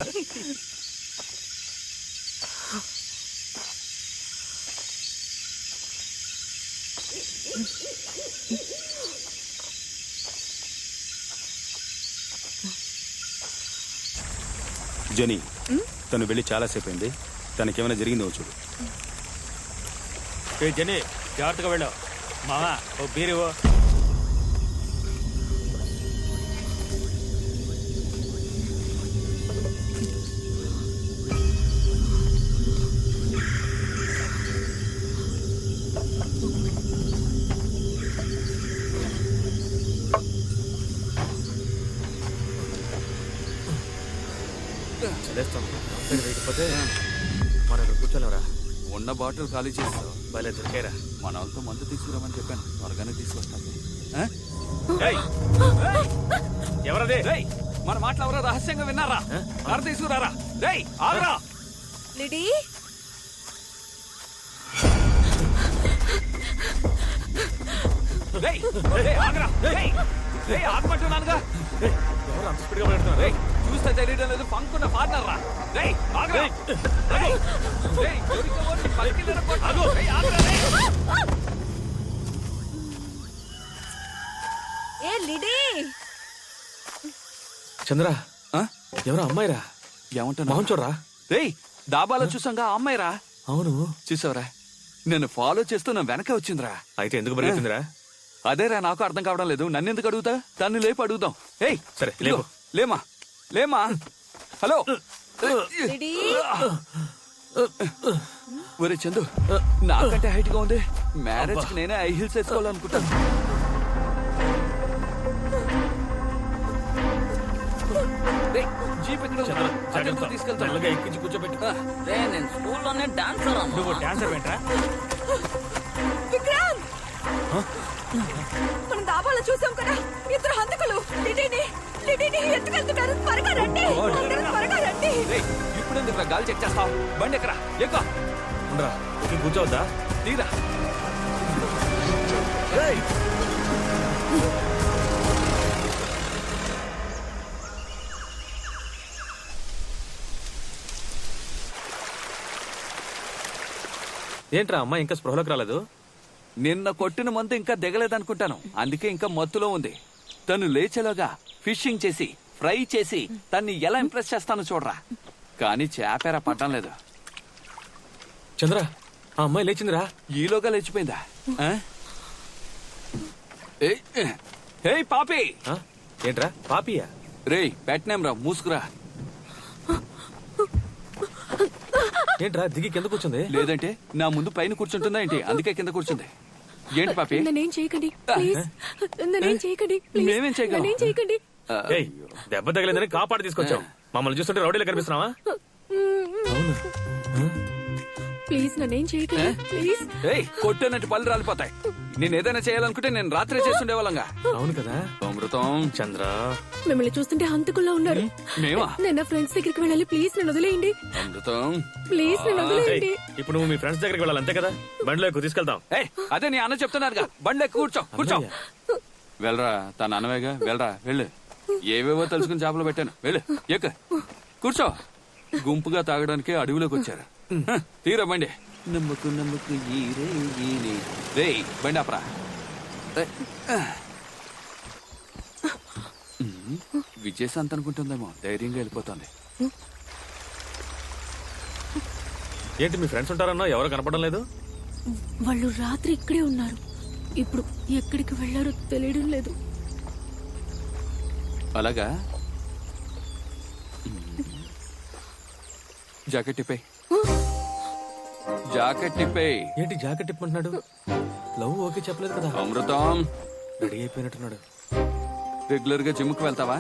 Genie తను వెళ్ళి చాలాసేపు అయింది. తనకేమైనా జరిగిందో చూడు. జెనీ జాగ్రత్తగా వెళ్ళావు మామా. ఓ బీరువో. లేకపోతే మన కూర్చోలేవరా. ఉన్న బాటిల్ ఖాళీ చేస్తావు. భలే దొరికారా. మన వాళ్ళతో మందు తీసుకురామని చెప్పాను. త్వరగానే తీసుకొస్తాను. ఎవరదే? మన మాటలు ఎవరో రహస్యంగా విన్నారా? కారు తీసుకురారా. ఆగరా. లిడీ ఆగమంటున్నానుగా. చూస్తే తెలియడం లేదు. పంకున్న పార్ట్నర్ రా. ఏ లిడీ చంద్ర ఎవరో అమ్మాయిరా. ఏమంటున్నా? మొహం చూడరా. డాబాలో చూసాంగా అమ్మాయి రా. అవును చూసావరా, నేను ఫాలో చేస్తూ నా వెనక వచ్చిందిరా. అయితే ఎందుకు పరిగెత్తిందిరా? అదేరా నాకు అర్థం కావడం లేదు. నన్ను ఎందుకు అడుగుతా? తన్ని లేపు అడుగుదాం. సరే లేపు. లేమా లేమా. హలో లిడీ ఒరే చందు, నాకంటే హైట్ గా ఉంది. మ్యారేజ్ కి నేనే హై హీల్స్ వేసుకోవాలనుకుంటాను. జీప్ ఎక్కడ తీసుకెళ్తాను. ఎక్కించి కూర్చోబెట్టు. నేను స్కూల్లోనే డాన్సర్. నువ్వు డాన్సర్ ఏంట్రా? విక్రమ్, మనం దాబాలో చూసాం కదా, ఇద్దరు హంతకులు లిడీని ఎత్తుకెళ్తున్నారు. త్వరగా రండి, అందరూ త్వరగా రండి. ఇప్పుడు ఎందుకు గాలి చెక్ చేస్తావు? బండి ఎక్కరా. ఎక్కువ ఉండరా. కూర్చోవద్దా? తీరా. ఏంట్రా అమ్మాయి ఇంకా స్పృహలోకి రాలేదు? నిన్న కొట్టిన మందు ఇంకా దిగలేదనుకుంటాను. అందుకే ఇంకా మత్తులో ఉంది. తను లేచేలోగా ఫిషింగ్ చేసి ఫ్రై చేసి తన్ని ఎలా ఇంప్రెస్ చేస్తానో చూడరా. కానీ చేపేరా పట్టం లేదు. చంద్ర ఆ అమ్మాయి లేచిందిరా. ఈలోగా లేచిపోయిందా? పాపి. ఏంట్రా పాపియా? రేయ్ పెట్టనేం రా. మూసుకురా. ఏంట్రా దిగి కింద కూర్చుంది? లేదంటే నా ముందు పైన కూర్చుంటుందా ఏంటి? అందుకే కింద కూర్చుంది. ఏంటి పాపి? నన్నేం చేయకండి ప్లీజ్. నన్నేం చేయకండి ప్లీజ్. మేమేం చేయగలం? నన్నేం చేయకండి. దెబ్బ తగలేదని కాపాడు తీసుకొచ్చాం. మమ్మల్ని చూస్తుంటే రౌడీలో కనిపిస్తున్నావా? ప్లీజ్ నన్నేం చేయకండి ప్లీజ్. కొట్టేనట్టు పళ్ళు రాలిపోతాయి. నేను ఏదైనా చేయాలనుకుంటే నేను రాత్రే చేస్తుండేవాళ్ళంగా. అవును కదా అమృతం. చంద్ర మిమ్మల్ని చూస్తుంటే హంతకుల్లా ఉన్నారు. మేమా? నేను నా ఫ్రెండ్స్ దగ్గరికి వెళ్ళాలి. ప్లీజ్ నన్ను వదిలేయండి. అమృతం ప్లీజ్ నన్ను వదిలేయండి. ఇప్పుడు నువ్వు మీ ఫ్రెండ్స్ దగ్గరికి వెళ్ళాలి అంతే కదా? బండిలో ఎక్కువ తీసుకెళ్తాం. అదే నీ అన్న చెప్తున్నారుగా. బండి ఎక్కువ కూర్చో. వెళ్ళరా. తన అన్నవేగా. వెళ్ళరా వెళ్ళు. ఏవేవో తెలుసుకుని చేపలు పెట్టాను. వెళ్ళు ఎక్క కూర్చో. గుంపుగా తాగడానికి అడవిలోకి వచ్చారు. తీరా బండి. నమ్మకు రే బండి ఆపరా. విజయశాంత్ అనుకుంటుందేమో. ధైర్యంగా వెళ్ళిపోతుంది. ఏంటి మీ ఫ్రెండ్స్ ఉంటారన్నా? ఎవరు కనపడడం లేదు. వాళ్ళు రాత్రి ఇక్కడే ఉన్నారు. ఇప్పుడు ఎక్కడికి వెళ్లారో తెలియడం లేదు. అలాగా. జాకెట్ టిప్పే. ఏంటి జాకెట్ ఇప్పమంటున్నాడు? లవ్ ఓకే చెప్పలేదు కదా. అమృతం రెడీ అయిపోయినట్టున్నాడు. రెగ్యులర్ గా జిమ్ కు వెళ్తావా?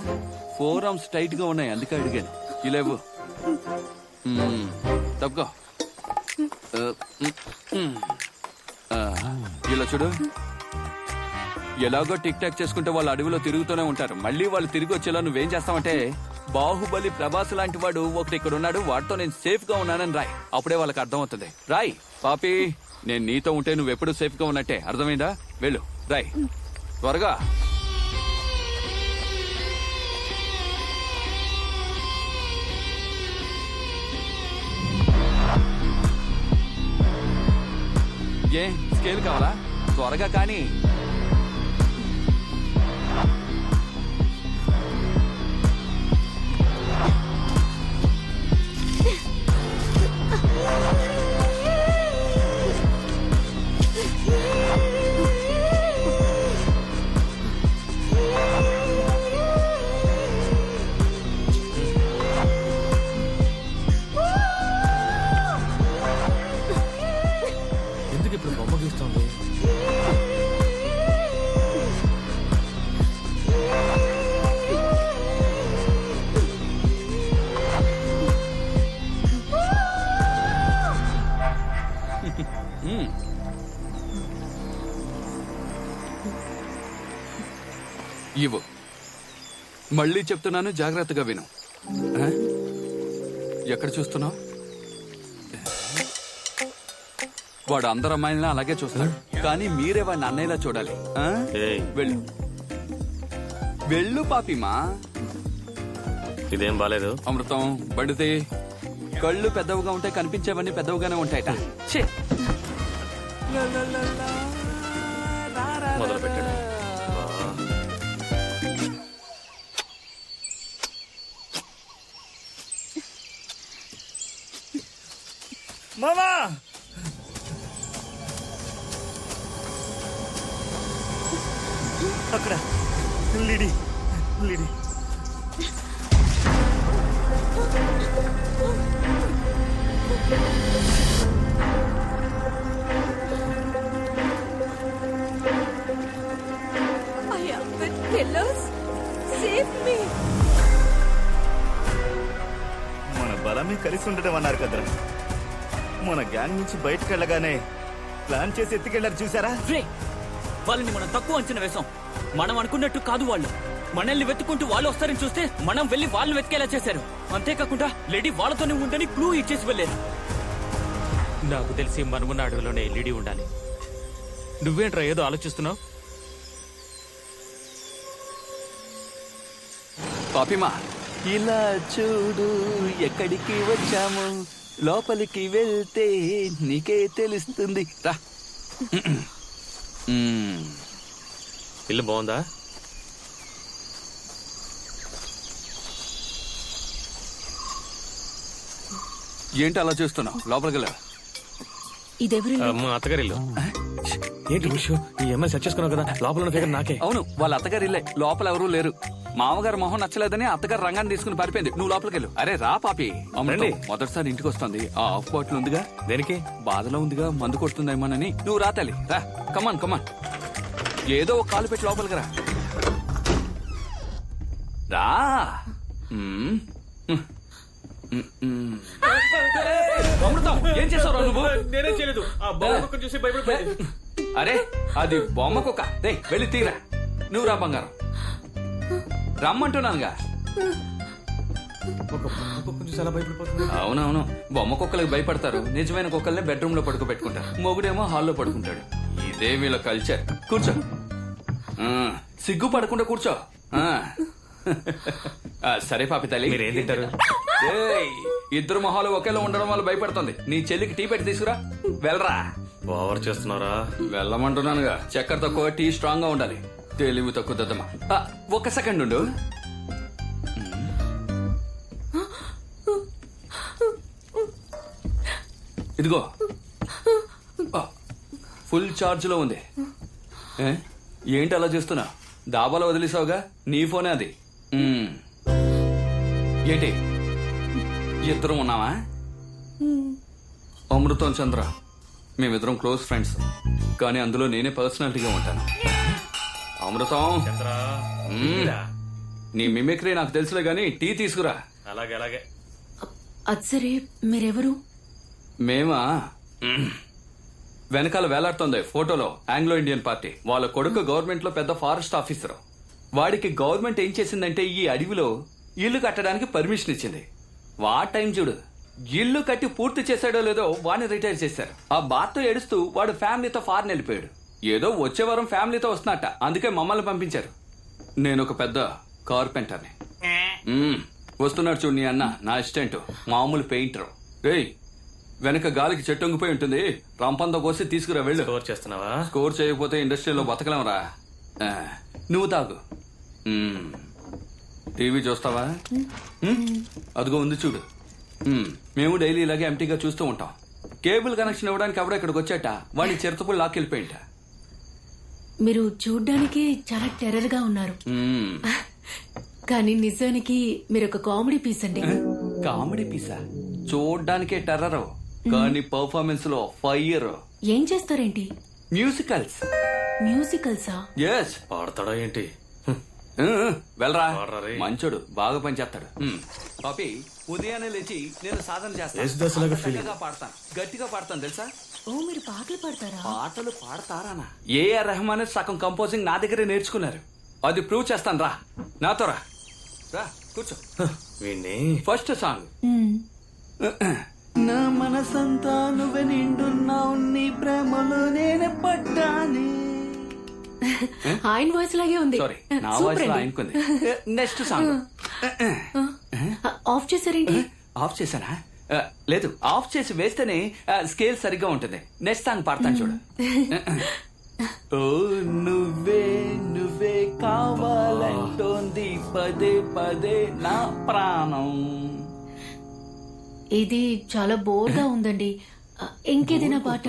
4 arms టైట్ గా ఉన్నాయి. అందుకే అడిగాను. ఇలేవు. తప్పుకో. ఇలా చూడు. ఎలాగో టిక్ టాక్ చేసుకుంటే వాళ్ళు అడవిలో తిరుగుతూనే ఉంటారు. మళ్ళీ వాళ్ళు తిరిగి వచ్చేలా నువ్వేం చేస్తావంటే, బాహుబలి ప్రభాస్ లాంటి వాడు ఒకటి ఇక్కడ ఉన్నాడు, వాడితో నేను సేఫ్ గా ఉన్నానని రాయ్. అప్పుడే వాళ్ళకి అర్థం అవుతుంది. రాయ్. పాపి, నేను నీతో ఉంటే నువ్వెప్పుడు సేఫ్ గా ఉన్నట్టే. అర్థమైందా? వెళ్ళు రాయ్ త్వరగా. ఏ స్కేల్ కావాలా? త్వరగా కానీ. ఎందుకు ఇప్పుడు బొమ్మ గీస్తుంది? ఇవ్వు. మళ్ళీ చెప్తున్నాను, జాగ్రత్తగా విను. ఆ? ఎక్కడ చూస్తున్నావు? వాడు అందరు అమ్మాయిలను అలాగే చూస్తాడు, కానీ మీరే వాడిని అన్నయ్యలా చూడాలి. ఆ? ఏయ్, వెళ్ళు వెళ్ళు పాపిమా. ఇదేం బాలేదు. అమృతం బండితే. కళ్ళు పెద్దవిగా ఉంటాయి, కనిపించేవన్నీ పెద్దవిగానే ఉంటాయట. ఛే! మొదలు పెట్టాడు. మామా అక్కడ లిడి లిడి I am with killers. Save me. మన బలమే కలిసి ఉండడం అన్నారు కదరా. మన గ్యాంగ్ నుంచి బయటకు వెళ్ళగానే ప్లాన్ చేసి ఎత్తుకెళ్లారు చూసారా? రే వాళ్ళని మనం తక్కువ అంచనా వేసాం. మనం అనుకున్నట్టు కాదు వాళ్ళు. మనల్ని వెతుకుంటూ వాళ్ళు వస్తారని చూస్తే మనం వెళ్ళి వాళ్ళని వెతికేలా చేశారు. అంతేకాకుండా లేడీ వాళ్ళతోనే ఉందని క్లూ ఇచ్చేసి వెళ్ళారు. నాకు తెలిసి మనమున్న అడవిలోనే లిడి ఉండాలి. నువ్వేంట్రా ఏదో ఆలోచిస్తున్నావు? పాపిమా, ఇలా చూడు ఎక్కడికి వచ్చాము. లోపలికి వెళ్తే నీకే తెలుస్తుంది. రా. ఇల్లు బాగుందా? ఏంటి అలా చూస్తున్నావు? లోపలికి వెళ్ళా. ఇదెవరు? మా అత్తగారి ఇల్లు. ఏంటి విషయం? ఈ అమ్మాయి సెట్ చేసుకున్నావు కదా, లోపల ఉన్న ఫిగర్ నాకే. అవును, వాళ్ళ అత్తగారు ఇల్లే. లోపల ఎవరూ లేరు. మామగారు మొహం నచ్చలేదని అత్తగారు రంగాన్ని తీసుకుని పారిపోయింది. నువ్వు లోపలికి వెళ్ళు. అరే రా పాపి. రండి. మొదటిసారి ఇంటికి వస్తుంది. ఆ ఆఫ్ బాటిల్ ఉందిగా, దేనికి? బాధలో ఉందిగా, మందు కొడుతుందేమోనని. నువ్వు రా తల్లి, రా. కమాన్ కమాన్. ఏదో ఒక కాలు పెట్టి లోపలికి రా. రా. అమృతం, ఏం చేసావు నువ్వు? నేనేం చేయలేదు. ఆ బొమ్మ చూసి భయపడిపోయింది. అరే అది బొమ్మ కుక్క. రే వెళ్ళి తీరా. నువ్వు రా బంగారం, రమ్మంటున్నానుగా. ఒక బొమ్మ కుక్కను చూసి ఎలా భయపడిపోతుంది? అవునవును, బొమ్మ కుక్కలకు భయపడతారు. నిజమైన కుక్కల్ని బెడ్రూమ్ లో పడుకోబెట్టుకుంటారు. మొగుడేమో హాల్లో పడుకుంటాడు. ఇదే వీళ్ళ కల్చర్. కూర్చో. సిగ్గు పడకుండా కూర్చో. సరే పాపి తల్లి, మీరేం తింటారు? ఏయ్, ఇద్దరు మొహాలు ఒకేలా ఉండడం వల్ల భయపడుతుంది. నీ చెల్లికి టీ పెట్టి తీసుకురా. వెళ్ళరా. ఓవర్ చేస్తున్నారా? వెళ్ళమంటున్నానుగా. చక్కెర తక్కువ, టీ స్ట్రాంగ్ గా ఉండాలి. తెలివి తక్కువ దద్దమ్మా. ఒక్క సెకండ్ ఉండు. ఇదిగో ఫుల్ ఛార్జ్ లో ఉంది. ఏంటి అలా చూస్తున్నా? డాబాలో వదిలేసావుగా, నీ ఫోనే అది. ఏంటి ఇద్దరం ఉన్నావా? అమృతం చంద్ర మేమిద్దరం క్లోజ్ ఫ్రెండ్స్, కానీ అందులో నేనే పర్సనాలిటీగా ఉంటాను. అమృతం, నీ మిమిక్రీ నాకు తెలుసులే గాని టీ తీసుకురా. అలాగే అలాగే. అది సరే, మీరెవరు? మేమా? వెనకాల వేలాడుతోంది ఫోటోలో ఆంగ్లో ఇండియన్ పార్టీ. వాళ్ళ కొడుకు గవర్నమెంట్ లో పెద్ద ఫారెస్ట్ ఆఫీసర్. వాడికి గవర్నమెంట్ ఏం చేసిందంటే ఈ అడవిలో ఇల్లు కట్టడానికి పర్మిషన్ ఇచ్చింది. వా టైం చూడు. ఇల్లు కట్టి పూర్తి చేశాడో లేదో వాడిని రిటైర్ చేశారు. ఆ బాధతో ఏడుస్తూ వాడు ఫ్యామిలీతో ఫారెన్ వెళ్ళిపోయాడు. ఏదో వచ్చే వారం ఫ్యామిలీతో వస్తున్నట్ట, అందుకే మమ్మల్ని పంపించారు. నేను ఒక పెద్ద కార్పెంటర్ని. వస్తున్నాడు చూడు నీ అన్న, నా అసిస్టెంట్, మామూలు పెయింటర్. రేయ్ వెనక గాలికి చెట్టొంగిపోయి ఉంటుంది. రంపంతో కోసి తీసుకురా వెళ్ళు. స్కోర్ చేస్తున్నావా? స్కోర్ చేయకపోతే ఇండస్ట్రీలో బతకలేంరా. నువ్వు తాగు. టీవీ చూస్తావా? అదిగో ఉంది చూడు. మేము డైలీ ఇలాగే ఎంటీగా చూస్తూ ఉంటాం. కేబుల్ కనెక్షన్ ఇవ్వడానికి ఎవడో ఇక్కడికి వచ్చాట, వాడిని చిరుతపులు లాక్కెళ్ళిపోయింట. మీరు చూడ్డానికి చాలా టెర్రర్ గా ఉన్నారు, కానీ నిజానికి మీరు ఒక కామెడీ పీస్ అండి. కామెడీ పీసా? చూడ్డానికే టెర్రర్, కానీ పర్ఫార్మెన్స్ లో ఫైర్. ఏం చేస్తారేంటి? మ్యూజికల్స్. మ్యూజికల్సా? ఎస్. పాడతాడా ఏంటి? వెళ్ళరా, పాడరా రే. మంచోడు, బాగా పనిచేస్తాడు. పాపి, ఉదయాన్నే లేచి నేను సాధన యేసుదాసులాగా చేస్తాను. feeling. చక్కగా పాడతాను, గట్టిగా పాడతాను తెలుసా? ఓ, మీరు పాటలు పాడతారా? పాటలు పాడతారానా? ఏఆర్ రెహమాన్ సగం కంపోజింగ్ నా దగ్గరే నేర్చుకున్నారు. అది ప్రూవ్ చేస్తాను, రా నాతో రా. రా కూర్చో. వీణ్ణి ఫస్ట్ సాంగ్. మ్మ్. నా మనసంతా నువ్వే నిండున్నావు, నీ ప్రేమలో నేనే పడ్డాని. ఆయన వాయిస్ లాగే ఉంది. సారీ, నా సూపర్ వాయిస్ లో అండి. ఆయనకుంది. Next song. ఆఫ్ చేశారేంటి? ఆఫ్ చేశానా? లేదు, ఆఫ్ చేసి వేస్తేనే స్కేల్ సరిగ్గా ఉంటుంది. నెక్స్ట్ సాంగ్ పాడతాను చూడు. ఓ నువ్వే నువ్వే కావాలంటోంది పదే పదే నా ప్రాణం. ఇది చాలా బోర్ గా ఉందండి. ఇంకేదైనా పాట?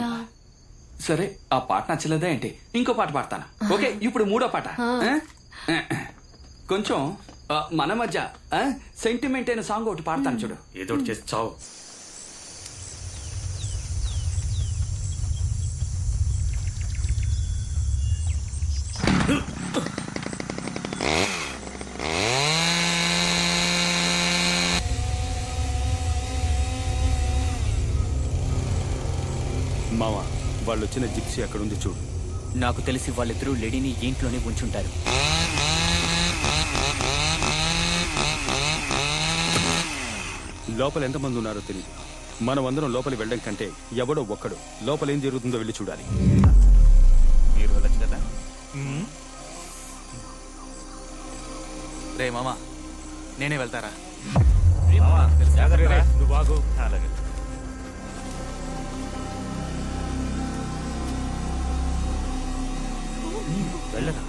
సరే, ఆ పాట నచ్చలేదా ఏంటి? ఇంకో పాట పాడతాను. ఓకే, ఇప్పుడు మూడో పాట. కొంచెం మన మధ్య సెంటిమెంట్ అయిన సాంగ్ ఒకటి పాడతాను చూడు. ఏదో ఒకటి చేసి చావు. మావా, వాళ్ళు వచ్చిన జిప్సీ అక్కడ ఉంది చూడు. నాకు తెలిసి వాళ్ళిద్దరూ లేడీని ఇంట్లోనే ఉంచుంటారు. లోపల ఎంతమంది ఉన్నారో తెలియదు. మనం అందరం లోపలికి వెళ్ళడం కంటే ఎవడో ఒక్కడు లోపల ఏం జరుగుతుందో వెళ్ళి చూడాలి. మీరు వెళ్ళచ్చు కదా. రే మామా, నేనే వెళ్తారా? నువ్వు బాగు. అలాగే. వెళ్ళరా.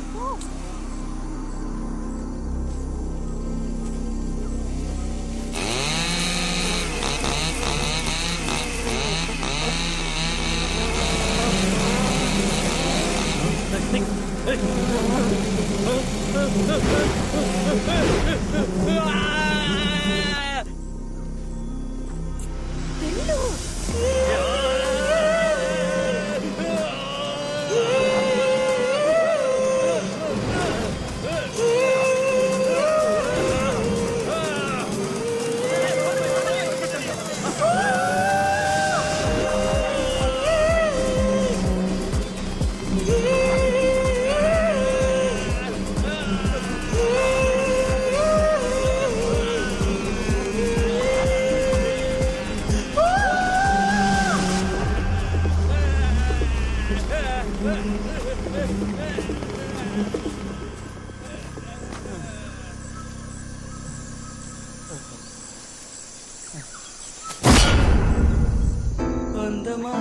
అందమా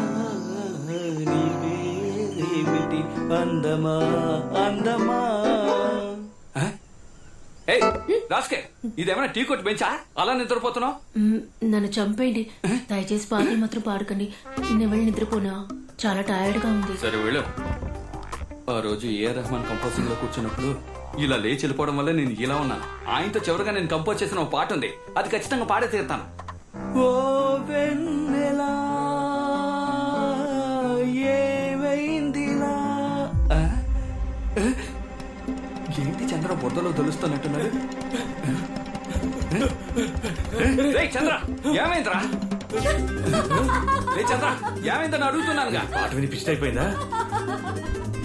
నీవేమిటి అందమా అందమా. రాస్కే, ఇదేమైనా టీ కొట్టు బెంచా? అలా నిద్రపోతున్నావు? నన్ను చంపేయండి, దయచేసి పాటలు మాత్రం పాడకండి. నేను వెళ్ళి నిద్రపోనా, చాలా టైర్డ్ గా ఉంది. సరే వెళ్ళు. ఆ రోజు ఏఆర్ రెహమాన్ కంపోజింగ్ లో కూర్చున్నప్పుడు ఇలా లేచి వెళ్ళిపోవడం వల్ల నేను ఇలా ఉన్నాను. ఆయనతో చివరిగా నేను కంపోజ్ చేసిన ఒక పాట ఉంది, అది ఖచ్చితంగా పాడే తీరుతాను. ఓ వెన్నెలా ఏమైందిలా. ఏంటి చంద్ర బుర్రలో తెలుస్తున్నట్టున్నాడు? రేయ్ చంద్ర, ఏమైందిరా? రే చంద్ర, ఏమైందని అడుగుతున్నానుగా. పాట విని పిచ్చి అయిపోయిందా?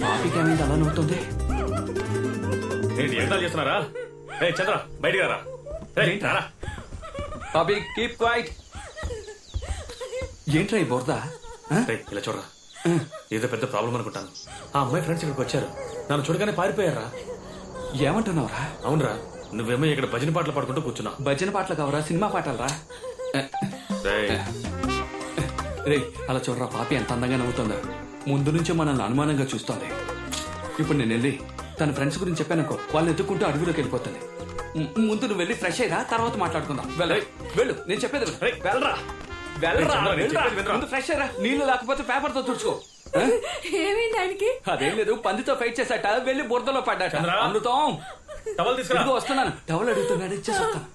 పాపికి ఏమైంది అలా నవ్వుతుంది? ఏంటి ఎంతా చేస్తున్నారా? ఏ చంద్ర, బయటికి రారా. ఏయ్, రారా. పాపి, కీప్ క్వైట్. ఏంట్రా ఈ బురద? ఏయ్, ఇలా చూడరా. ఏదో పెద్ద ప్రాబ్లం అనుకుంటాను. ఆ అమ్మాయి ఫ్రెండ్స్ ఇక్కడికి వచ్చారు, నన్ను చూడగానే పారిపోయారా. ఏమంటున్నావురా? అవునరా, నువ్వేమో ఇక్కడ భజన పాటలు పాడుకుంటూ కూర్చున్నావు. భజన పాటలు కావరా, సినిమా పాటలు రా. రే అలా చూడరా పాపి ఎంత అందంగా నవ్వుతుందా. ముందు నుంచే మనల్ని అనుమానంగా చూస్తోంది. ఇప్పుడు నేను వెళ్ళి తన ఫ్రెండ్స్ గురించి చెప్పానుకో, వాళ్ళని ఎత్తుకుంటూ అడవిలోకి వెళ్ళిపోతుంది. ముందు నువ్వు వెళ్ళి ఫ్రెష్ అయ్యరా, తర్వాత మాట్లాడుకుందాం. వెళ్ళు, నేను చెప్పేది విను. వెళ్ళరా వెళ్ళరా, ముందు ఫ్రెష్ అయ్యరా. నీళ్లు లేకపోతే పేపర్ తో తుడుచుకో. ఏమైంది ఆయనకి? అదేం లేదు, పందితో ఫైట్ చేశాట, వెళ్ళి బురదలో పడ్డాట. అమృతం టవల్ తీసుకురా. వస్తున్నాను. టవల్ అడుగుతున్నాడు, ఇచ్చేసి వస్తాను.